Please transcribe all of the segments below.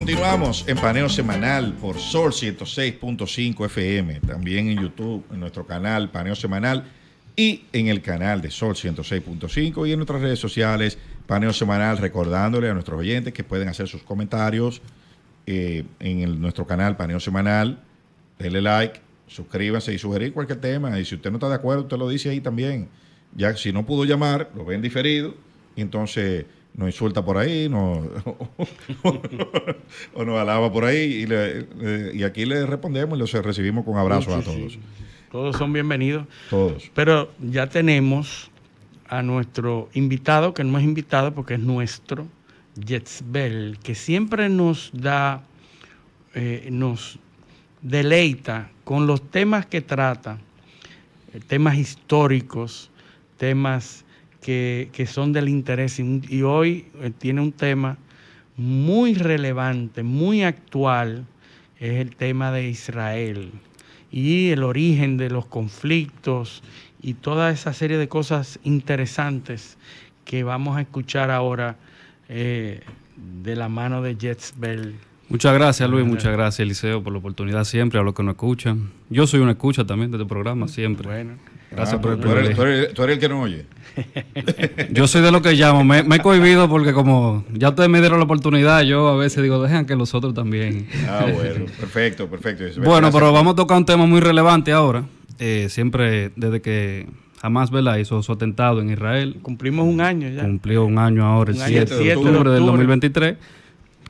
Continuamos en Paneo Semanal por Sol 106.5 FM, también en YouTube, en nuestro canal Paneo Semanal y en el canal de Sol 106.5 y en nuestras redes sociales Paneo Semanal, recordándole a nuestros oyentes que pueden hacer sus comentarios nuestro canal Paneo Semanal, denle like, suscríbanse y sugerir cualquier tema, y si usted no está de acuerdo, usted lo dice ahí también. Ya si no pudo llamar, lo ven diferido, y entonces nos insulta por ahí, o nos alaba por ahí, y aquí le respondemos y los recibimos con abrazos a todos. Sí. Todos son bienvenidos. Todos. Pero ya tenemos a nuestro invitado, que no es invitado porque es nuestro, Yetzbel, que siempre nos da, nos deleita con los temas que trata, temas históricos, temas que son del interés. Y hoy tiene un tema muy relevante, muy actual, es el tema de Israel y el origen de los conflictos y toda esa serie de cosas interesantes que vamos a escuchar ahora de la mano de Yetzbel. Muchas gracias, Luis, muchas gracias, Eliseo, por la oportunidad siempre, a los que nos escuchan. Yo soy una escucha también de este programa, siempre. Bueno. Gracias por el privilegio. privilegio. Tú eres el que no oye. Yo soy de lo que llamo, me he cohibido porque como ya ustedes me dieron la oportunidad, yo a veces digo, dejan que los otros también. Bueno, perfecto. Bueno, pero vamos a tocar un tema muy relevante ahora. Siempre desde que Hamas, ¿verdad?, hizo su atentado en Israel. Cumplimos un año ya. Cumplió un año ahora, el 7 de octubre del 2023.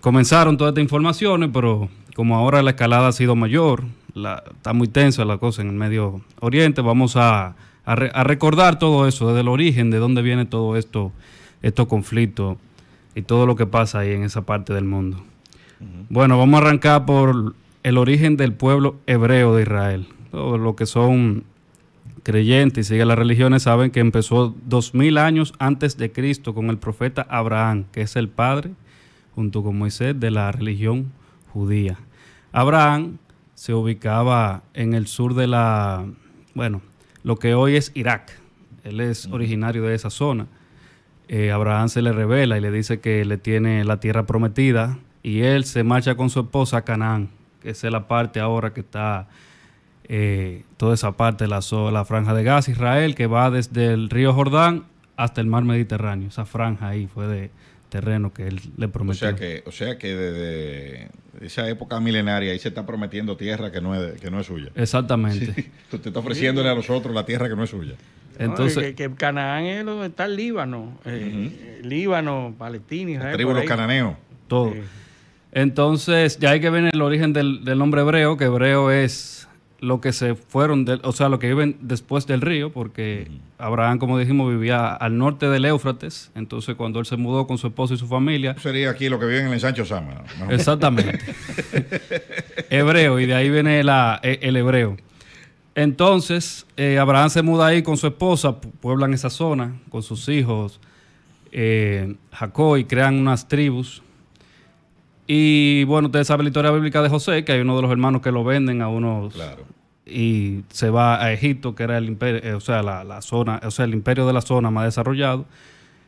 Comenzaron todas estas informaciones, pero como ahora la escalada ha sido mayor, está muy tensa la cosa en el Medio Oriente, vamos a recordar todo eso, desde el origen, de dónde viene todo esto, estos conflictos y todo lo que pasa ahí en esa parte del mundo. Bueno, vamos a arrancar por el origen del pueblo hebreo de Israel. Todos los que son creyentes y siguen las religiones saben que empezó 2000 años antes de Cristo con el profeta Abraham, que es el padre junto con Moisés de la religión judía. Abraham se ubicaba en el sur de lo que hoy es Irak. Él es originario de esa zona. Abraham se le revela y le dice que le tiene la tierra prometida y él se marcha con su esposa a Canaán, que es la parte ahora que está, toda esa parte de la franja de Gaza, Israel, que va desde el río Jordán hasta el mar Mediterráneo. Esa franja ahí fue de terreno que él le prometió. O sea que desde esa época milenaria ahí se está prometiendo tierra que no es suya. Exactamente. Sí. Usted está ofreciéndole a los otros la tierra que no es suya. Entonces, que Canaán es donde está el Líbano, Líbano, Palestina, Israel. La tribu de los cananeos. Todo. Entonces, ya hay que ver el origen del nombre hebreo, que hebreo es lo que se fueron, lo que viven después del río, porque Abraham, como dijimos, vivía al norte del Éufrates. Entonces, cuando él se mudó con su esposa y su familia... Sería aquí lo que viven en el ensanche Osama, ¿no? Exactamente. Hebreo, y de ahí viene el hebreo. Entonces, Abraham se muda ahí con su esposa, pueblan esa zona, con sus hijos, Jacob, y crean unas tribus. Y bueno, ustedes saben la historia bíblica de José, que hay uno de los hermanos que lo venden a unos... Claro. Y se va a Egipto, que era el imperio, la zona, el imperio de la zona más desarrollado.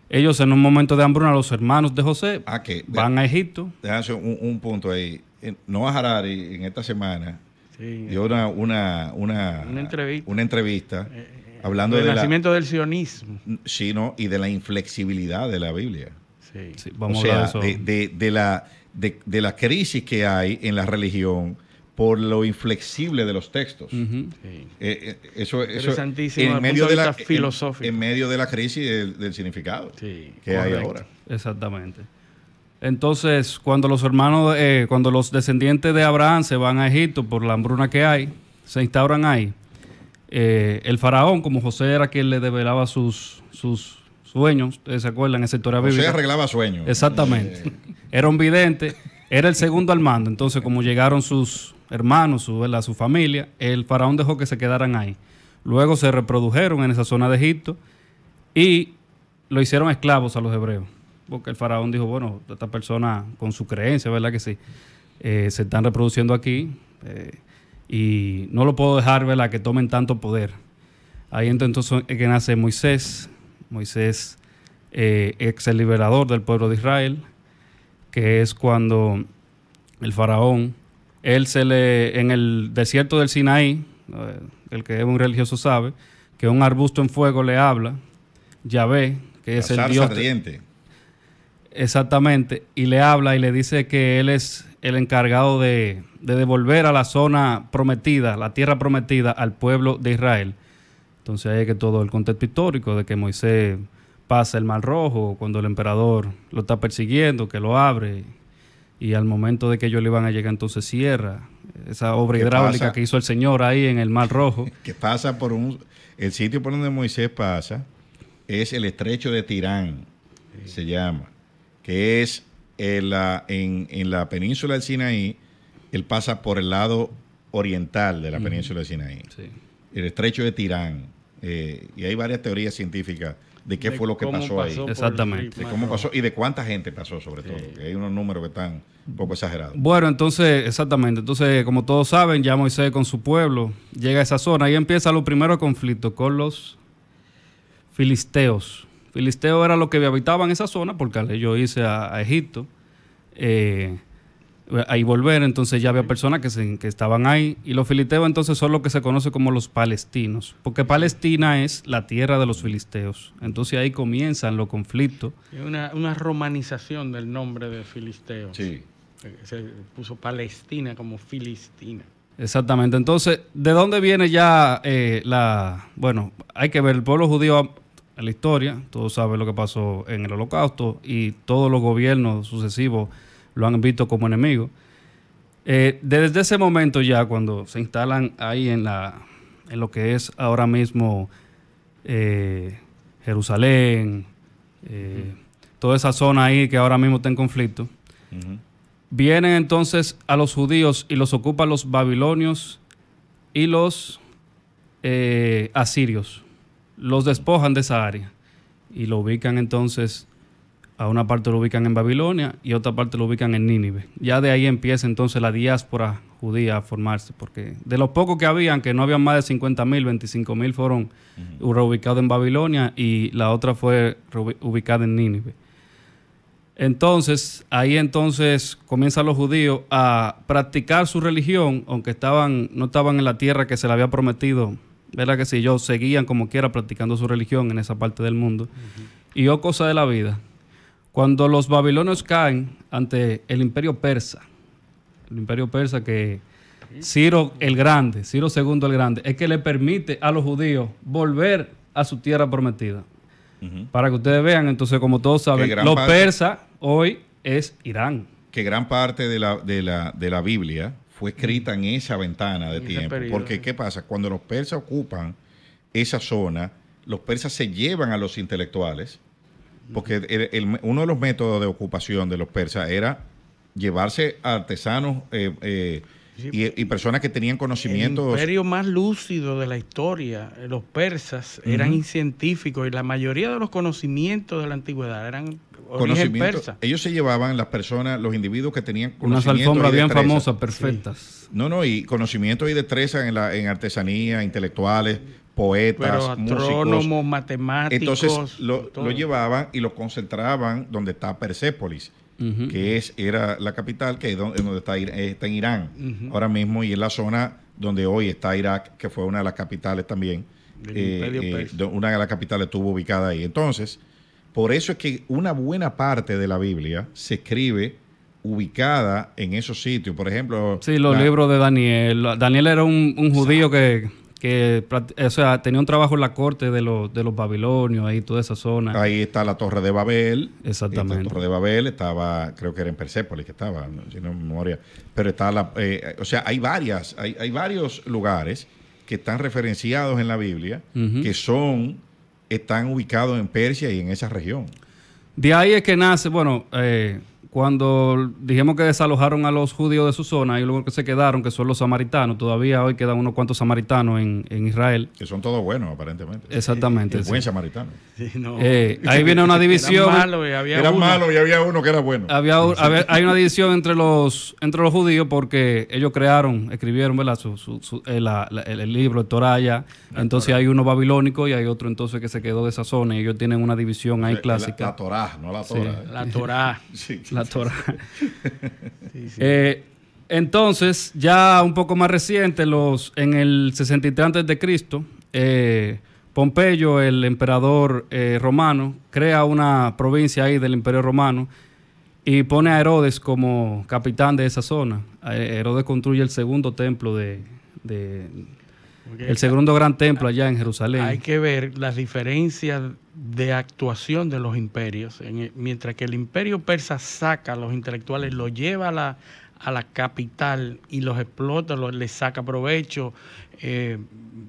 Ellos en un momento de hambruna, los hermanos de José, van a Egipto. Déjame un punto ahí. Noah Harari en esta semana dio una entrevista hablando del nacimiento del sionismo. Sí, ¿no? Y de la inflexibilidad de la Biblia. Sí, vamos a hablar de eso. De la crisis que hay en la religión por lo inflexible de los textos. Eso interesantísimo en medio de la crisis del significado que hay ahora. Exactamente. Entonces, cuando los descendientes de Abraham se van a Egipto por la hambruna que hay, se instauran ahí. El faraón, como José era quien le develaba sus sueños, ustedes se acuerdan, esa historia bíblica. José arreglaba sueños. Exactamente. Era un vidente, era el segundo al mando. Entonces, como llegaron sus hermanos, su familia, el faraón dejó que se quedaran ahí. Luego se reprodujeron en esa zona de Egipto y lo hicieron esclavos a los hebreos. Porque el faraón dijo, bueno, esta persona con su creencia, ¿verdad que sí? Se están reproduciendo aquí y no lo puedo dejar, ¿verdad?, que tomen tanto poder. Ahí entonces es que nace Moisés, ex el liberador del pueblo de Israel, que es cuando el faraón, en el desierto del Sinaí, el que es un religioso sabe, que un arbusto en fuego le habla, Yahvé, que es el Dios ardiente. Exactamente, y le habla y le dice que él es el encargado de devolver a la zona prometida, la tierra prometida, al pueblo de Israel. Entonces ahí es que todo el contexto histórico de que Moisés pasa el Mar Rojo cuando el emperador lo está persiguiendo, que lo abre, y al momento de que ellos le van a llegar, entonces cierra esa obra hidráulica que hizo el Señor ahí en el Mar Rojo. Que pasa por el sitio por donde Moisés pasa, es el estrecho de Tirán, se llama, que es en la península del Sinaí. Él pasa por el lado oriental de la península del Sinaí, el estrecho de Tirán, y hay varias teorías científicas de qué fue lo que pasó ahí. Exactamente. De cómo pasó y de cuánta gente pasó, sobre todo, que hay unos números que están un poco exagerados. Bueno, entonces, exactamente. Entonces, como todos saben, ya Moisés con su pueblo llega a esa zona. Ahí empieza los primeros conflictos con los filisteos. Filisteos era los que habitaban esa zona, porque ellos irse a Egipto, ahí volver, entonces ya había personas que estaban ahí, y los filisteos entonces son lo que se conoce como los palestinos, porque Palestina es la tierra de los filisteos. Entonces ahí comienzan los conflictos. Una romanización del nombre de filisteo. Sí. Se puso Palestina como Filistina. Exactamente. Entonces, ¿de dónde viene ya bueno, hay que ver el pueblo judío en la historia? Todos saben lo que pasó en el Holocausto, y todos los gobiernos sucesivos lo han visto como enemigo. Desde ese momento ya, cuando se instalan ahí en lo que es ahora mismo Jerusalén, toda esa zona ahí que ahora mismo está en conflicto, vienen entonces a los judíos y los ocupan los babilonios y los asirios. Los despojan de esa área y lo ubican entonces. A una parte lo ubican en Babilonia y otra parte lo ubican en Nínive. Ya de ahí empieza entonces la diáspora judía a formarse, porque de los pocos que habían, que no habían más de 50,000, 25,000 fueron reubicados en Babilonia, y la otra fue ubicada en Nínive. Entonces, ahí entonces comienzan los judíos a practicar su religión, aunque no estaban en la tierra que se le había prometido, ¿verdad que sí? Ellos seguían como quiera practicando su religión en esa parte del mundo. Y cosa de la vida. Cuando los babilonios caen ante el imperio persa que Ciro el Grande, Ciro II el Grande, es que le permite a los judíos volver a su tierra prometida. Para que ustedes vean, entonces, como todos saben, los persas hoy es Irán. Que gran parte de la Biblia fue escrita en esa ventana de tiempo. Porque, ¿qué pasa? Cuando los persas ocupan esa zona, los persas se llevan a los intelectuales. Porque uno de los métodos de ocupación de los persas era llevarse a artesanos y personas que tenían conocimientos. El imperio más lúcido de la historia, los persas, eran científicos, y la mayoría de los conocimientos de la antigüedad eran origen persa. Ellos se llevaban las personas, los individuos que tenían unas alfombras bien famosas, perfectas. Sí. Y conocimiento y destreza en artesanía, intelectuales, poetas, astrónomos, músicos, matemáticos. Entonces lo llevaban y lo concentraban donde está Persépolis, que era la capital, que es donde está en Irán ahora mismo, y es la zona donde hoy está Irak, que fue una de las capitales también. Una de las capitales estuvo ubicada ahí. Entonces, por eso es que una buena parte de la Biblia se escribe ubicada en esos sitios. Por ejemplo... Sí, los libros de Daniel. Daniel era un judío que tenía un trabajo en la corte de los babilonios, ahí toda esa zona. Ahí está la Torre de Babel. Exactamente. La Torre de Babel estaba, creo que era en Persépolis que estaba, si no me memoria. Pero está hay varios lugares que están referenciados en la Biblia que están ubicados en Persia y en esa región. De ahí es que nace, cuando dijimos que desalojaron a los judíos de su zona, y luego que se quedaron, que son los samaritanos, todavía hoy quedan unos cuantos samaritanos en Israel. Que son todos buenos, aparentemente. Exactamente. El buen samaritano. Sí, ahí viene una división. Eran malos y había uno que era bueno. Hay una división entre los judíos, porque ellos escribieron, ¿verdad? El libro, el Torá allá. Entonces hay uno babilónico y hay otro entonces que se quedó de esa zona, y ellos tienen una división ahí clásica. La Torá, no la Torá. La Torá. Sí. La Torá. Entonces, ya un poco más reciente, en el 63 antes de Cristo, Pompeyo, el emperador romano, crea una provincia ahí del Imperio Romano y pone a Herodes como capitán de esa zona. Herodes construye el segundo templo el segundo gran templo allá en Jerusalén. Hay que ver las diferencias de actuación de los imperios. Mientras que el imperio persa saca a los intelectuales, los lleva a la capital y los explota, les saca provecho,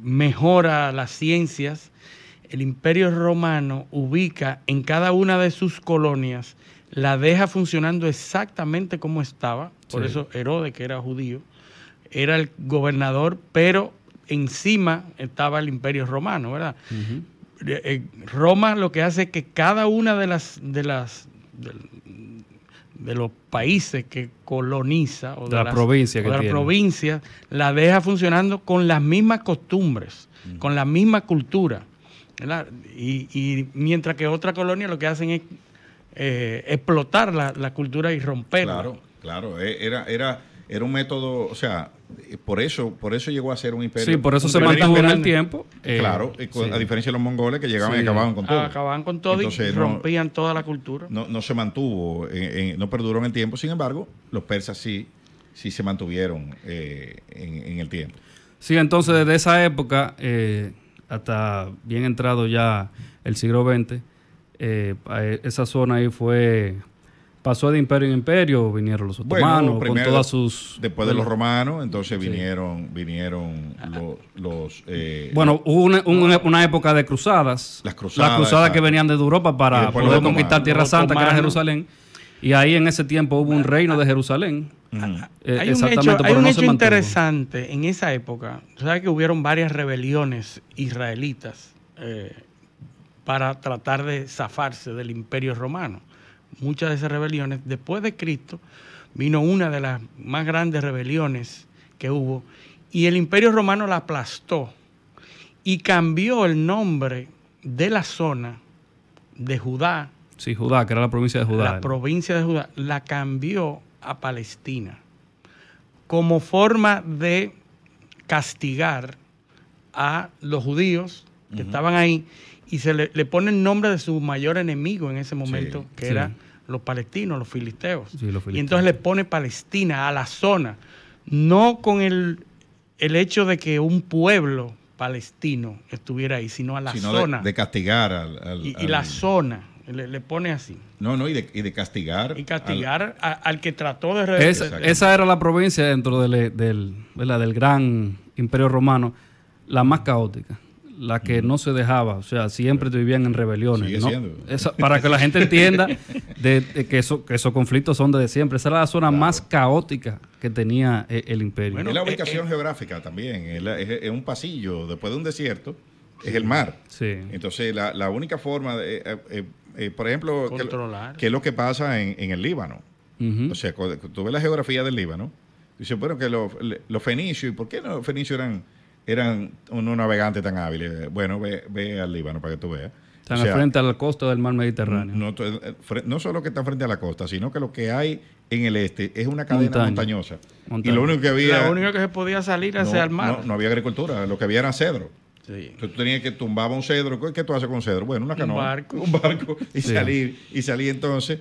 mejora las ciencias. El imperio romano ubica en cada una de sus colonias, la deja funcionando exactamente como estaba. Por eso Herodes, que era judío, era el gobernador, pero encima estaba el imperio romano, ¿verdad? Uh-huh. Roma lo que hace es que cada una de los países que coloniza o de las provincias la deja funcionando con las mismas costumbres, con la misma cultura, ¿verdad? Y mientras que otras colonias lo que hacen es explotar la cultura y romperla. Claro, era un método, o sea, por eso llegó a ser un imperio. Sí, por eso se mantuvo en el tiempo. Claro, a diferencia de los mongoles que llegaban y acababan con todo. Acababan con todo. Entonces, y rompían toda la cultura. No se mantuvo, no perduró en el tiempo. Sin embargo, los persas sí se mantuvieron en el tiempo. Sí, entonces desde esa época hasta bien entrado ya el siglo XX, esa zona ahí pasó de imperio en imperio, vinieron los otomanos, con todas sus... Después de los romanos, entonces vinieron los... bueno, hubo una época de cruzadas. Las cruzadas que venían desde Europa para poder conquistar Tierra Santa, que era Jerusalén. Y ahí en ese tiempo hubo un reino de Jerusalén. Hay un hecho interesante en esa época. Tú sabes que hubieron varias rebeliones israelitas para tratar de zafarse del imperio romano. Muchas de esas rebeliones, después de Cristo, vino una de las más grandes rebeliones que hubo y el imperio romano la aplastó y cambió el nombre de la zona de Judá. Sí, Judá, que era la provincia de Judá. La provincia de Judá la cambió a Palestina como forma de castigar a los judíos que estaban ahí. Y se le pone el nombre de su mayor enemigo en ese momento, que eran los palestinos, los filisteos. Y entonces le pone Palestina a la zona, no con el hecho de que un pueblo palestino estuviera ahí, sino a la zona. De castigar la zona, le pone así. Y de castigar. Y castigar al que trató de... Esa era la provincia dentro del gran imperio romano, la más caótica. La que no se dejaba, o sea, siempre vivían en rebeliones, ¿no? Para que la gente entienda que esos conflictos son desde siempre. Esa era la zona más caótica que tenía el imperio. Bueno, es la ubicación geográfica también, es un pasillo, después de un desierto, es el mar. Sí. Entonces, la única forma, por ejemplo, que es lo que pasa en el Líbano. O sea, cuando tú ves la geografía del Líbano, dices, bueno, que los fenicios, ¿y por qué los fenicios eran unos navegantes tan hábiles? Bueno, ve al Líbano para que tú veas. Están frente a la costa del mar Mediterráneo. No solo que están frente a la costa, sino que lo que hay en el este es una cadena montañosa. Y lo único que había... Lo único que se podía salir hacia el mar. No había agricultura, lo que había era cedro. Sí. Entonces tú tenías que tumbar un cedro. ¿Qué tú haces con un cedro? Bueno, una canoa. Un barco. Y salir entonces...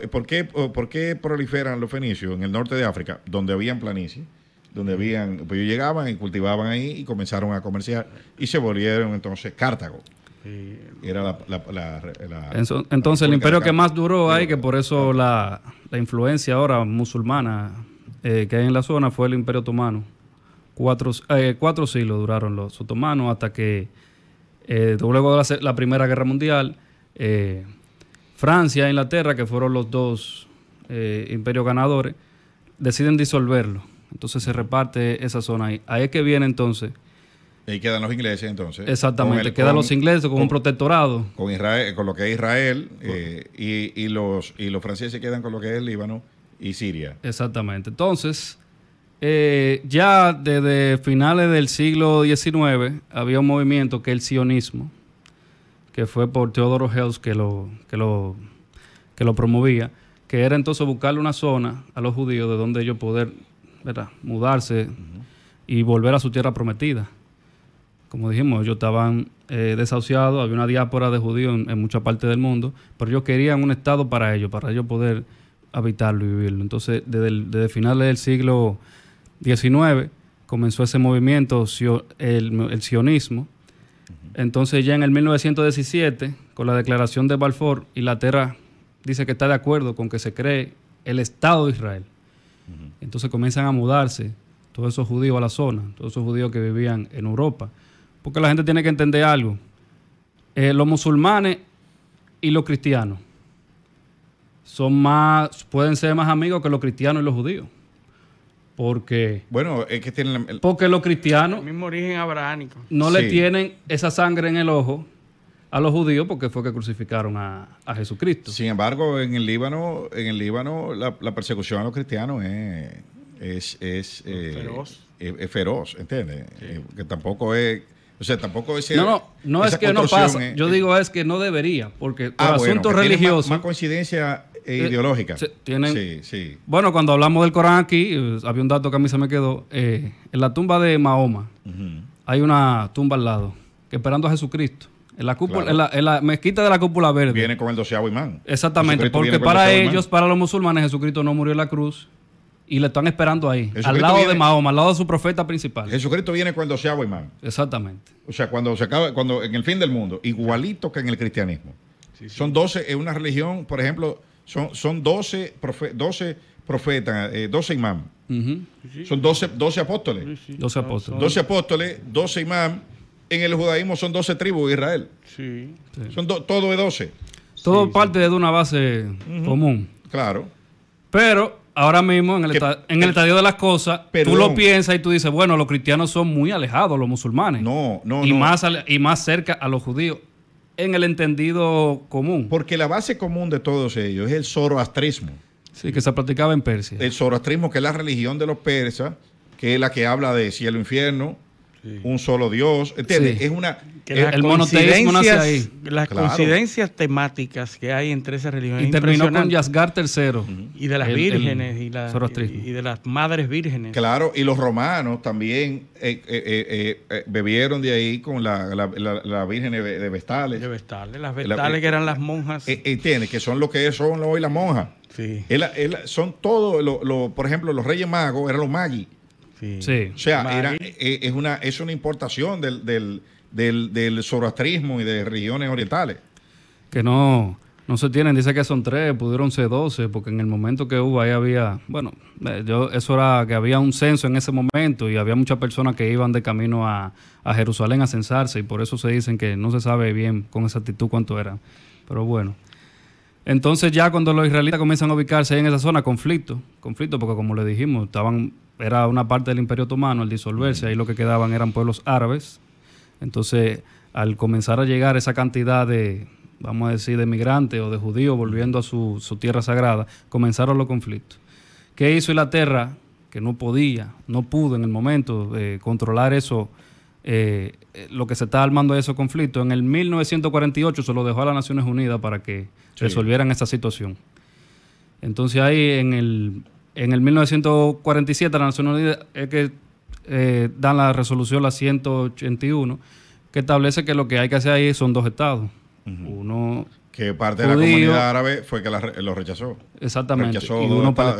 ¿Por qué proliferan los fenicios en el norte de África, donde habían planicies? Pues ellos llegaban y cultivaban ahí y comenzaron a comerciar y se volvieron entonces Cartago. Sí. Era entonces el imperio que más duró ahí, que por eso la influencia ahora musulmana que hay en la zona, fue el Imperio Otomano. 4 siglos duraron los otomanos hasta que luego de la Primera Guerra Mundial, Francia e Inglaterra, que fueron los dos imperios ganadores, deciden disolverlo. Entonces se reparte esa zona ahí. Ahí es que viene entonces. Y ahí quedan los ingleses entonces. Exactamente, quedan los ingleses con un protectorado. Con Israel, con lo que es Israel, y los franceses quedan con lo que es el Líbano y Siria. Exactamente. Entonces, ya desde finales del siglo XIX había un movimiento que es el sionismo, que fue por Theodore Herzl que lo promovía, que era entonces buscarle una zona a los judíos de donde ellos poder, ¿verdad?, mudarse y volver a su tierra prometida. Como dijimos, ellos estaban desahuciados, había una diáspora de judíos en mucha parte del mundo, pero ellos querían un estado para ellos poder habitarlo y vivirlo. Entonces, desde finales del siglo XIX comenzó ese movimiento, el sionismo. Entonces, ya en el 1917, con la declaración de Balfour, Inglaterra dice que está de acuerdo con que se cree el Estado de Israel. Entonces comienzan a mudarse todos esos judíos a la zona, todos esos judíos que vivían en Europa. Porque la gente tiene que entender algo. Los musulmanes y los cristianos pueden ser más amigos que los cristianos y los judíos. Porque, bueno, es que tienen porque los cristianos el mismo origen abrahámico no le tienen esa sangre en el ojo a los judíos porque fue que crucificaron a Jesucristo. Sin embargo, en el Líbano la persecución a los cristianos es feroz, ¿entiendes? Sí. Que tampoco es... O sea, tampoco es... No es que no pasa. Yo digo es que no debería, porque por asuntos religiosos... Más coincidencia ideológica. Sí. Bueno, cuando hablamos del Corán aquí, había un dato que a mí se me quedó. En la tumba de Mahoma hay una tumba al lado, que esperando a Jesucristo. En la cúpula, claro. en la mezquita de la cúpula verde. Viene con el 12º imán. Exactamente, porque para ellos, para los musulmanes, Jesucristo no murió en la cruz y le están esperando ahí, al lado de Mahoma, al lado de su profeta principal. Jesucristo viene con el 12º imán. Exactamente. O sea, cuando en el fin del mundo, igualito que en el cristianismo. Sí. Son 12, es una religión, por ejemplo, son 12 profetas, 12 imán. Son 12 apóstoles. 12 apóstoles. 12 apóstoles, 12 imán. En el judaísmo son 12 tribus de Israel. Sí. Son todo de 12. Todo parte de una base común. Claro. Pero ahora mismo, en el estadio de las cosas, tú lo piensas y tú dices, bueno, los cristianos son muy alejados, los musulmanes. No. Y más cerca a los judíos, en el entendido común. Porque la base común de todos ellos es el zoroastrismo. Sí, que se practicaba en Persia. El zoroastrismo, que es la religión de los persas, que es la que habla de cielo e infierno, un solo Dios, ¿entiendes? Sí. Es una... el monoteísmo nace ahí. Las coincidencias temáticas que hay entre esas religiones. Y terminó con Yasgar III. Y de las vírgenes y de las madres vírgenes. Claro, y los romanos también bebieron de ahí con la Virgen de Vestales. De Vestales, las Vestales que eran las monjas. ¿Entiendes? Que son lo que son hoy las monjas. Sí. Son todos, por ejemplo, los Reyes Magos eran los Magi. Sí. O sea, es una importación del zoroastrismo y de regiones orientales. Que no se tienen, dice que son 3, pudieron ser 12, porque en el momento que hubo ahí había, bueno, eso era que había un censo en ese momento y había muchas personas que iban de camino a Jerusalén a censarse y por eso se dicen que no se sabe bien con exactitud cuánto eran. Pero bueno. Entonces ya cuando los israelitas comienzan a ubicarse ahí en esa zona, conflicto, porque como le dijimos, era una parte del Imperio Otomano al disolverse, ahí lo que quedaban eran pueblos árabes. Entonces, al comenzar a llegar esa cantidad de, vamos a decir, de migrantes o de judíos volviendo a su tierra sagrada, comenzaron los conflictos. ¿Qué hizo Inglaterra? Que no pudo en el momento controlar eso, lo que se está armando de esos conflictos. En el 1948 se lo dejó a las Naciones Unidas para que resolvieran esa situación. Entonces ahí en el 1947 las Naciones Unidas es que dan la resolución, la 181, que establece que lo que hay que hacer ahí son 2 estados. Uno que parte de la comunidad árabe fue que lo rechazó. Exactamente. Rechazó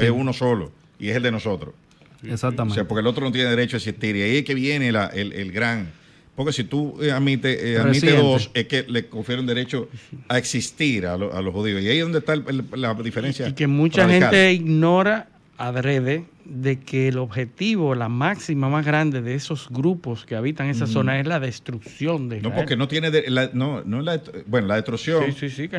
es uno solo y es el de nosotros. Exactamente. O sea, porque el otro no tiene derecho a existir. Y ahí es que viene el gran... Porque si tú admite 2, es que le confieren derecho a existir a los judíos. Y ahí es donde está la diferencia. Y que mucha gente ignora adrede de que el objetivo, la máxima más grande de esos grupos que habitan esa zona es la destrucción de Israel. No, porque no tiene... la destrucción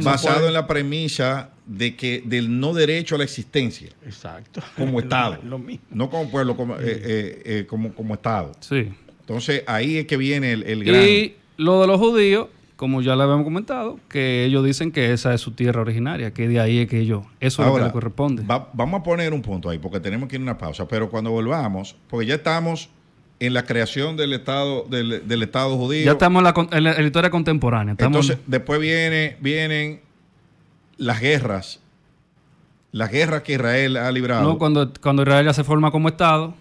basado en la premisa del no derecho a la existencia. Exacto. Como Estado. Lo mismo. No como pueblo, como Estado. Sí. Entonces, ahí es que viene el gran... Y lo de los judíos, como ya le habíamos comentado, que ellos dicen que esa es su tierra originaria, que de ahí es que eso es lo que le corresponde. Vamos a poner un punto ahí, porque tenemos que ir a una pausa, pero cuando volvamos, porque ya estamos en la creación del Estado judío. Ya estamos en la historia contemporánea. Entonces, después vienen las guerras la guerra que Israel ha librado. No, cuando Israel ya se forma como Estado,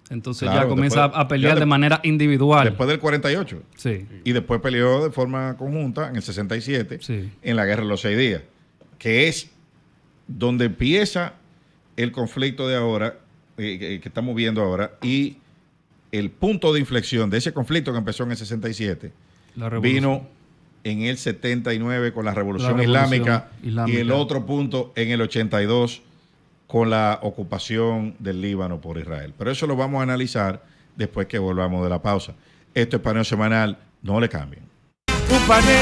entonces claro, ya comienza a pelear de manera individual. Después del 48. Sí. Y después peleó de forma conjunta en el 67, sí, en la Guerra de los 6 días, que es donde empieza el conflicto de ahora, que estamos viendo ahora, y el punto de inflexión de ese conflicto que empezó en el 67 vino en el 79 con la Revolución Islámica y el otro punto en el 82 con la ocupación del Líbano por Israel. Pero eso lo vamos a analizar después que volvamos de la pausa. Esto es Paneo Semanal, no le cambien. Un paneo.